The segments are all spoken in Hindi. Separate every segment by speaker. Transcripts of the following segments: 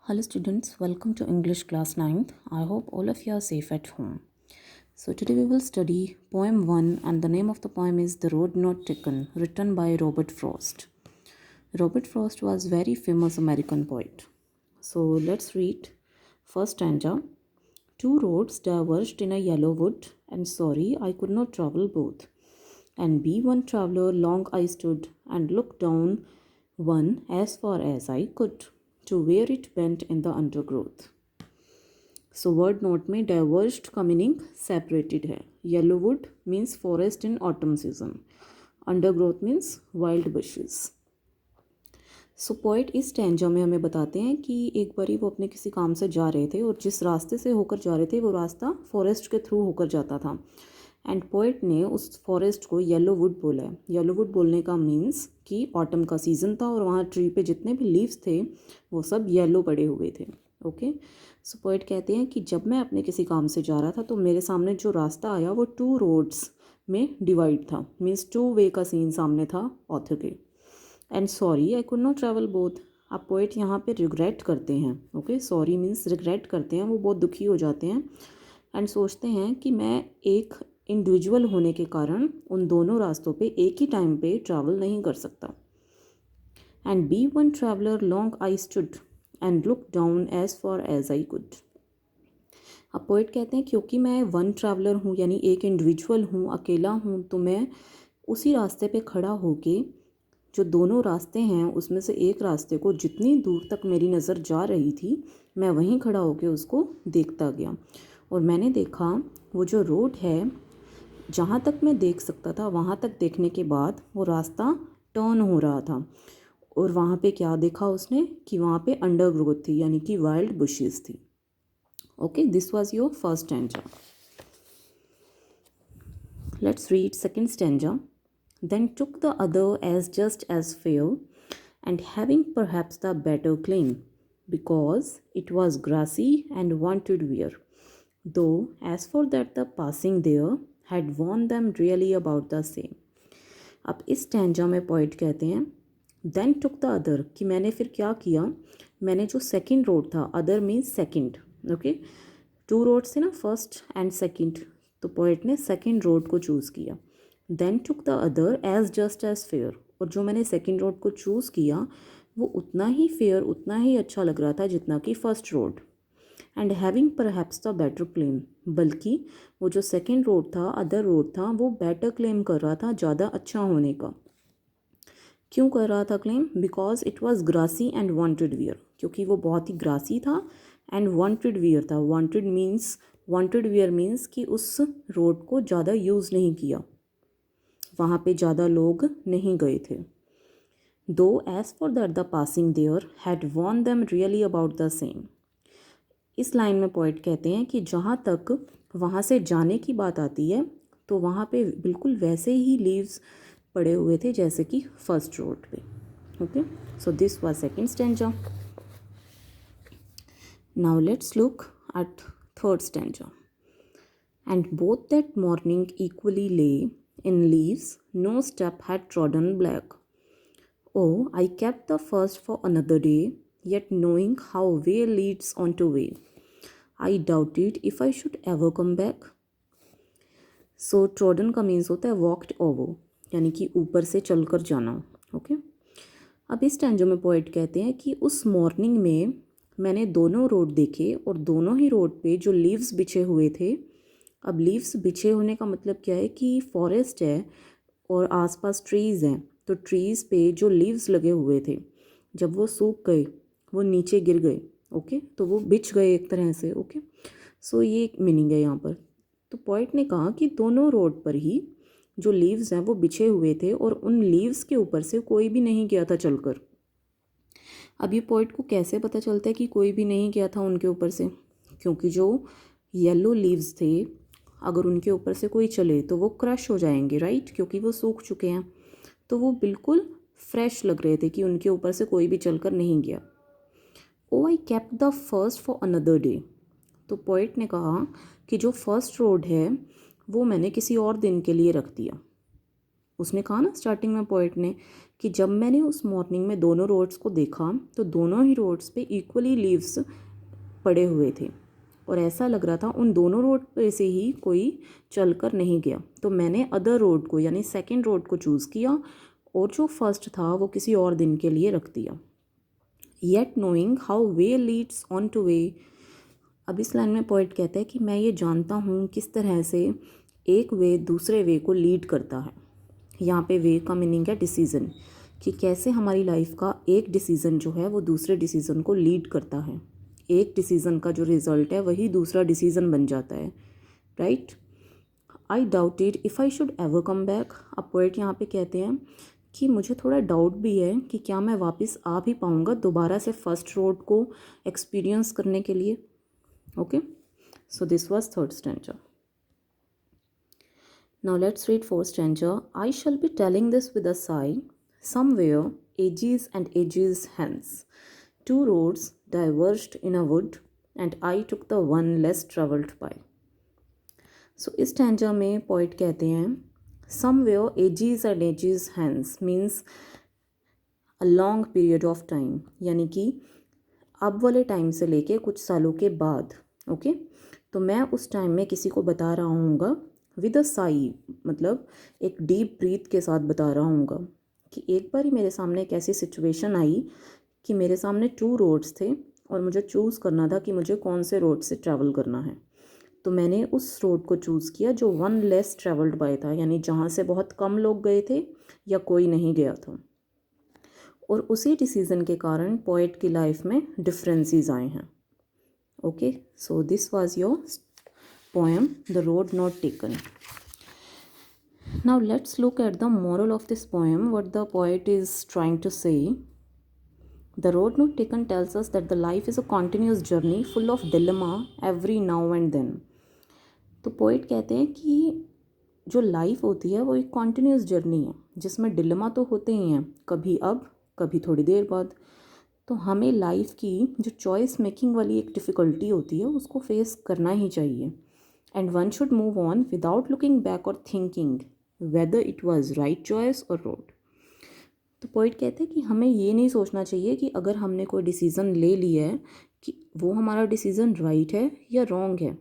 Speaker 1: Hello students, welcome to English class 9th. I hope all of you are safe at home. So today we will study poem 1 and the name of the poem is The Road Not Taken, written by Robert Frost. Robert Frost was very famous American poet. So let's read first stanza. Two roads diverged in a yellow wood, and sorry I could not travel both. And be one traveller long I stood and looked down one as far as I could to where it bent in the undergrowth. So word note में diverged का meaning separated है. Yellow wood means forest in autumn season. Undergrowth means wild bushes. So poet इस स्टैंजा में हमें बताते हैं कि एक बारी वो अपने किसी काम से जा रहे थे और जिस रास्ते से होकर जा रहे थे वो रास्ता फॉरेस्ट के थ्रू होकर जाता था. एंड पोइट ने उस फॉरेस्ट को येलो वुड बोला है. येलो वुड बोलने का मीन्स कि ऑटम का सीज़न था और वहाँ ट्री पे जितने भी लीव्स थे वो सब येलो पड़े हुए थे. ओके, सो पोइट कहते हैं कि जब मैं अपने किसी काम से जा रहा था तो मेरे सामने जो रास्ता आया वो टू रोड्स में डिवाइड था. मीन्स टू वे का सीन सामने था ऑथर के. And sorry I could not travel both. आप पोइट यहाँ पे रिग्रेट करते हैं. ओके, सॉरी मीन्स रिग्रेट करते हैं, वो बहुत दुखी हो जाते हैं एंड सोचते हैं कि मैं एक इंडिविजुअल होने के कारण उन दोनों रास्तों पे एक ही टाइम पे ट्रैवल नहीं कर सकता. And be one traveller long I stood and look down as far as I could. अब पोइट कहते हैं क्योंकि मैं वन ट्रैवलर हूँ यानी एक इंडिविजुअल हूँ, अकेला हूँ, तो मैं उसी रास्ते पे खड़ा होके जो दोनों रास्ते हैं उसमें से एक रास्ते को जितनी दूर तक मेरी नज़र जा रही थी मैं वहीं खड़ा होकर उसको देखता गया. और मैंने देखा वो जो रोड है जहाँ तक मैं देख सकता था वहाँ तक देखने के बाद वो रास्ता टर्न हो रहा था. और वहाँ पे क्या देखा उसने कि वहाँ पे अंडरग्रोथ थी यानी कि वाइल्ड बुशेस थी. Okay, this was your first stanza. Let's read second stanza. Then took the other as just as fair, and having perhaps the better claim, because it was grassy and wanted wear, though as for that the passing there had warned them really about the same. अब इस स्टैंजा में पोइट कहते हैं देन टुक द अदर कि मैंने फिर क्या किया, मैंने जो सेकंड रोड था, other means second. Okay, two roads थे ना, फर्स्ट एंड सेकंड, तो पोइट ने सेकंड रोड को चूज़ किया. Then took the other as just as fair, और जो मैंने सेकंड रोड को चूज़ किया वो उतना ही फेयर, उतना ही अच्छा लग रहा था जितना कि first road. And having perhaps the better claim, बल्कि वो जो सेकंड रोड था, अदर रोड था, वो बेटर क्लेम कर रहा था, ज़्यादा अच्छा होने का. क्यों कर रहा था claim? Because it was grassy and wanted wear, क्योंकि वो बहुत ही ग्रासी था एंड वांटेड वियर था. वांटेड वियर मीन्स कि उस रोड को ज़्यादा यूज़ नहीं किया, वहाँ पे ज़्यादा लोग नहीं गए थे. Though as for that the passing there had worn them really about the same. इस लाइन में पोइट कहते हैं कि जहाँ तक वहाँ से जाने की बात आती है तो वहाँ पे बिल्कुल वैसे ही लीव्स पड़े हुए थे जैसे कि फर्स्ट रोड पे. Okay, so this was second stanza. Now let's look at third stanza. And both that morning equally ले in leaves, no step had trodden black. Oh, I kept the first for another day, yet knowing how way leads on to way, I doubted if I should ever come back. So trodden का मीन्स होता है walked over, यानी कि ऊपर से चलकर जाना. ओके, अब इस स्टैंजा में पोइट कहते हैं कि उस मॉर्निंग में मैंने दोनों रोड देखे और दोनों ही रोड पे जो लीव्स बिछे हुए थे. अब लीव्स बिछे होने का मतलब क्या है कि फॉरेस्ट है और आसपास ट्रीज़ हैं, तो ट्रीज़ पे जो लीव्स लगे हुए थे जब वो सूख गए वो नीचे गिर गए. ओके, तो वो बिछ गए एक तरह से. ओके, सो ये एक मीनिंग है यहाँ पर. तो पोइट ने कहा कि दोनों रोड पर ही जो लीव्स हैं वो बिछे हुए थे और उन लीव्स के ऊपर से कोई भी नहीं गया था चलकर. अब ये पोइट को कैसे पता चलता है कि कोई भी नहीं गया था उनके ऊपर से? क्योंकि जो येलो लीव्स थे अगर उनके ऊपर से कोई चले तो वो क्रश हो जाएंगे, राइट, क्योंकि वो सूख चुके हैं. तो वो बिल्कुल फ्रेश लग रहे थे कि उनके ऊपर से कोई भी चलकर नहीं गया. Oh I kept the first for another day. तो पोइट ने कहा कि जो फर्स्ट रोड है वो मैंने किसी और दिन के लिए रख दिया. उसने कहा ना स्टार्टिंग में पोइट ने कि जब मैंने उस मॉर्निंग में दोनों रोड्स को देखा तो दोनों ही रोड्स पे इक्वली लीव्स पड़े हुए थे और ऐसा लग रहा था उन दोनों रोड पे से ही कोई चलकर नहीं गया। तो मैंने अदर रोड को यानी सेकंड रोड को चूज़ किया और जो फर्स्ट था वो किसी और दिन के लिए रख दिया। Yet knowing how way Leeds on two way. अब इस लाइन में पोइट कहता है कि मैं ये जानता हूँ किस तरह से एक वे दूसरे वे को लीड करता है। यहाँ पे वे का मीनिंग है डिसीज़न, कि कैसे हमारी लाइफ का एक डिसीज़न जो है वो दूसरे डिसीज़न को लीड करता है। एक डिसीज़न का जो रिज़ल्ट है वही दूसरा डिसीज़न बन जाता है, right. I doubted if I should ever come back. अब पोइट यहाँ पे कहते हैं कि मुझे थोड़ा डाउट भी है कि क्या मैं वापस आ भी पाऊँगा दोबारा से फर्स्ट रोड को एक्सपीरियंस करने के लिए। Okay, so this was third stanza. Now let's read fourth stanza. I shall be telling this with a sigh. Somewhere, ages and ages hence, two roads diverged in a wood, and I took the one less travelled by. So इस stanza में poet कहते हैं somewhere ages and ages hence means a long period of time, यानी कि अब वाले टाइम से लेके कुछ सालों के बाद। ओके, तो मैं उस टाइम में किसी को बता रहा हूँगा विद अ साई, मतलब एक डीप ब्रीथ के साथ बता रहा हूँगा कि एक बार ही मेरे सामने एक ऐसी सिचुएशन आई कि मेरे सामने टू रोड्स थे और मुझे चूज़ करना था कि मुझे कौन से रोड से ट्रैवल करना है। तो मैंने उस रोड को चूज़ किया जो वन लेस ट्रैवल्ड बाय था, यानी जहाँ से बहुत कम लोग गए थे या कोई नहीं गया था। और उसी डिसीज़न के कारण पोएट की लाइफ में डिफरेंसेस आए हैं। Okay, so this was your poem The Road Not Taken. Now let's look at the moral of this poem, what the poet is trying to say. The Road Not Taken tells us that the life is a continuous journey full of dilemma every now and then. तो पोइट कहते हैं कि जो लाइफ होती है वो एक कॉन्टिन्यूस जर्नी है जिसमें डिलेमा तो होते ही हैं, कभी अब कभी थोड़ी देर बाद। तो हमें लाइफ की जो चॉइस मेकिंग वाली एक डिफ़िकल्टी होती है उसको फेस करना ही चाहिए। And one should move on without looking back or thinking whether it was right choice or road. तो पोइट कहते हैं कि हमें ये नहीं सोचना चाहिए कि अगर हमने कोई डिसीज़न ले लिया है कि वो हमारा डिसीज़न राइट है या रॉन्ग है।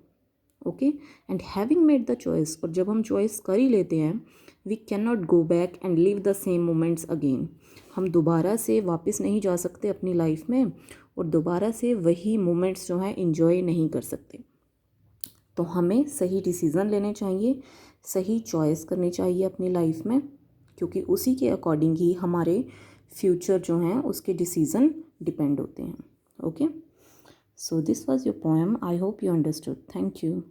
Speaker 1: Okay, and having made the choice, और जब हम चॉइस कर ही लेते हैं we can not go back and live the same moments again. हम दोबारा से वापस नहीं जा सकते अपनी लाइफ में और दोबारा से वही मोमेंट्स जो हैं इन्जॉय नहीं कर सकते। तो हमें सही डिसीज़न लेने चाहिए, सही चॉइस करनी चाहिए अपनी लाइफ में, क्योंकि उसी के अकॉर्डिंग ही हमारे फ्यूचर जो हैं उसके डिसीज़न डिपेंड होते हैं। Okay, so this was your poem. I hope you understood. Thank you.